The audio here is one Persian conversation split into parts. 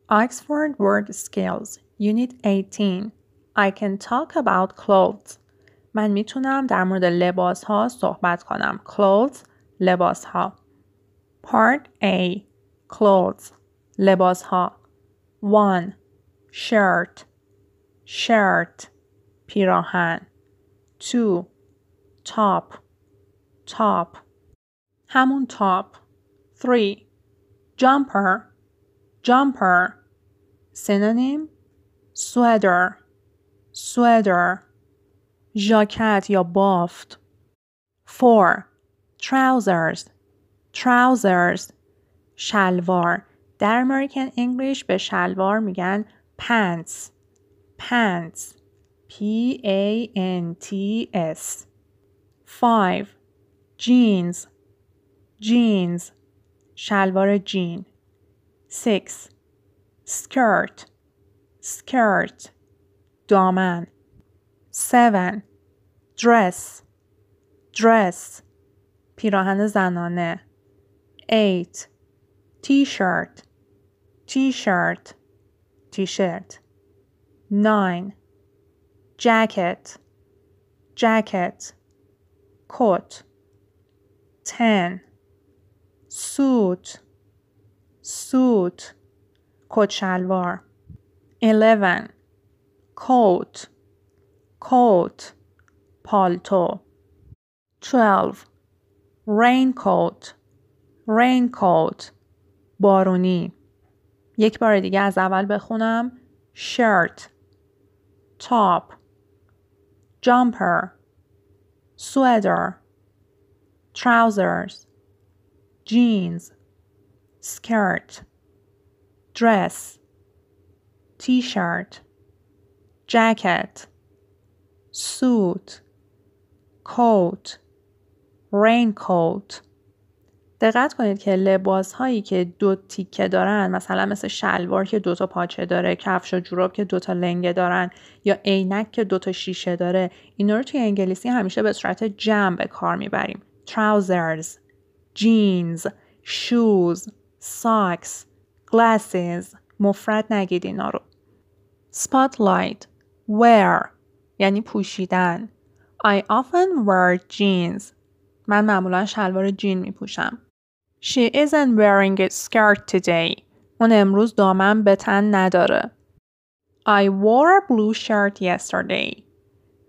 Oxford Word Skills Unit 18 I can talk about clothes. من میتونم در مورد لباس ها صحبت کنم. Clothes لباس ها. Part A Clothes لباس ها. 1. Shirt پیراهن. 2. Top همون top. 3. Jumper Synonym sweater ژاکت یا بافت. 4. Trousers شلوار. در American English به شلوار میگن pants P-A-N-T-S. 5. Jeans شلوار جین. 6. Skirt دامن. 7. Dress پیراهن زنانه. 8. T-shirt 9. Jacket coat. 10. Suit کت شلوار. 11. Coat پالتو. 12. Raincoat بارونی. یک بار دیگه از اول بخونم. Shirt Top Jumper Sweater Trousers Jeans Skirt Dress T-shirt Jacket Suit Coat Raincoat. دقت کنید که لباس هایی که 2 تیکه دارن، مثلا مثل شلوار که 2 تا پاچه داره، کفش و جوراب که 2 تا لنگه دارن، یا عینک که 2 تا شیشه داره، اینا رو توی انگلیسی همیشه به صورت جمع به کار میبریم. trousers, jeans, shoes, socks, glasses. مفرد نگید اینا رو. spotlight, wear یعنی پوشیدن. I often wear jeans. من معمولا شلوار جین می پوشم. She isn't wearing a skirt today. اون امروز دامن به تن نداره. I wore a blue shirt yesterday.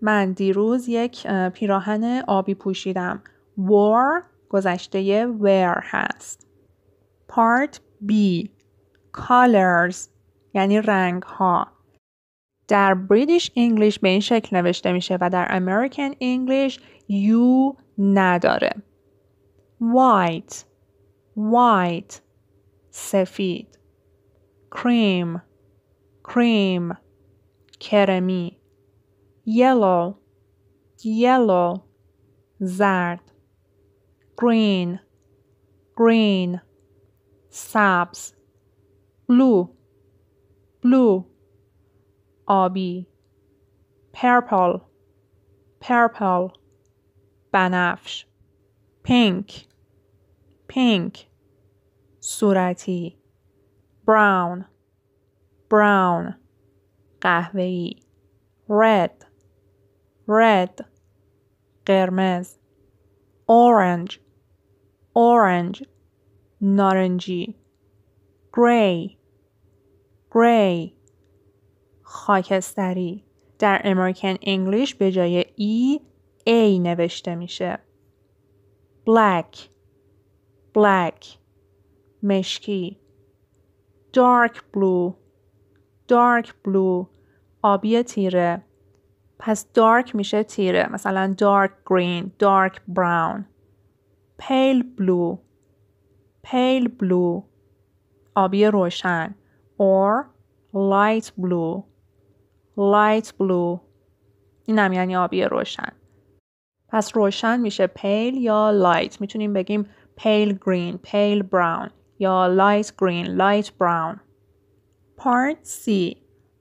من دیروز یک پیراهن آبی پوشیدم. Wore گذشته wear هست. Part B Colors یعنی رنگ ها. در British English به این شکل نوشته میشه و در American English U نداره. White سفید. cream کرمی. yellow زرد. green سبز. blue آبی. purple بنفش. pink صورتی. brown قهوه‌ای. red قرمز. orange نارنجی. gray خاکستری. در American English به جای E A نوشته میشه. black مشکی. dark blue آبی تیره. پس dark میشه تیره، مثلا dark green dark brown. pale blue آبی روشن or light blue اینم یعنی آبی روشن. پس روشن میشه pale یا light. میتونیم بگیم pale green pale brown یا light green light brown. Part C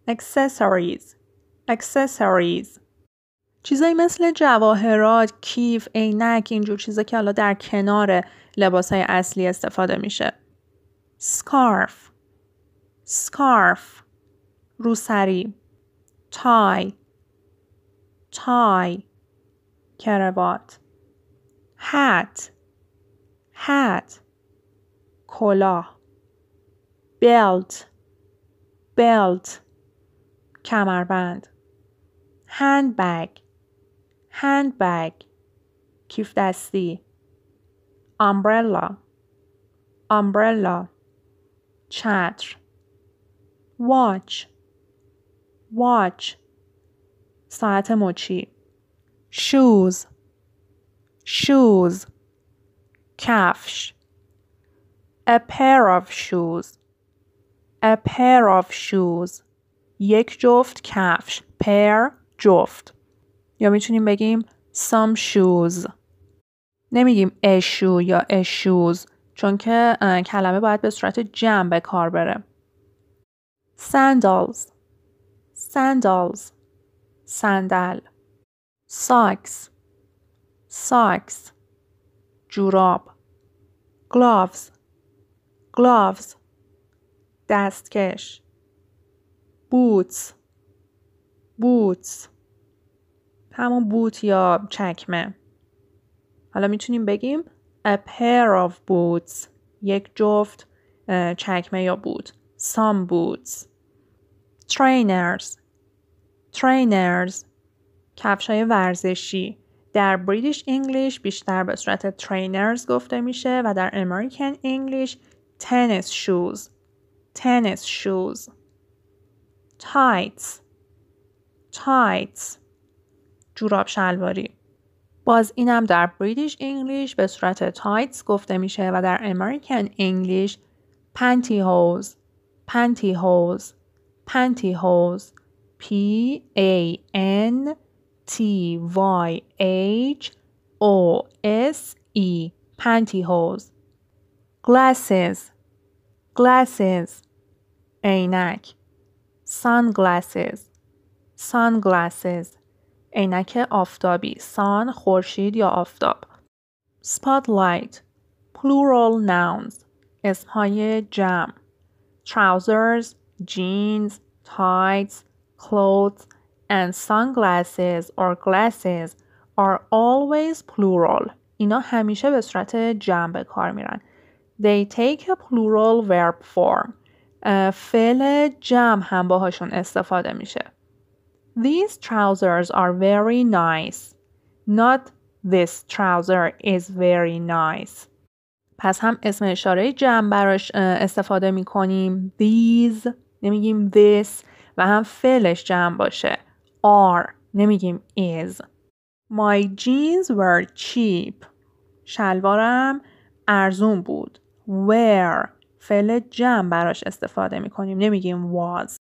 Accessories چیزایی مثل جواهرات، کیف، عینک، اینجور چیزا که حالا در کنار لباسای اصلی استفاده میشه. scarf روسری tie کراوات hat کلاه belt کمربند handbag کیف دستی umbrella چتر watch ساعت مچی shoes کفش a pair of shoes یک جفت کفش pair جفت یا میتونیم بگیم some shoes نمیگیم a shoe یا a shoes چون که کلمه باید به صورت جمع به کار بره sandals صندل socks جوراب gloves دستکش boots همون بوت یا چکمه حالا میتونیم بگیم a pair of boots یک جفت چکمه یا بوت some boots trainers کفشای ورزشی در بریتیش انگلیش بیشتر به صورت trainers گفته میشه و در امریکن انگلیش tennis shoes tights جوراب شلواری باز اینم در بریتیش انگلیش به صورت tights گفته میشه و در امریکن انگلیش pantyhose pantyhose glasses عینک sunglasses عینک آفتابی sun خورشید یا آفتاب spotlight plural nouns اسمهای جمع trousers jeans tights clothes and sunglasses or glasses are always plural اینا همیشه به صورت جمع به کار میرن they take a plural verb form فعل جمع هم باهاشون استفاده میشه These trousers are very nice. Not this trouser is very nice. پس هم اسم اشاره جمع براش استفاده میکنیم. These نمیگیم this و هم فعلش جمع باشه. Are نمیگیم is. My jeans were cheap. شلوارم ارزون بود. Were فعل جمع براش استفاده میکنیم. نمیگیم was.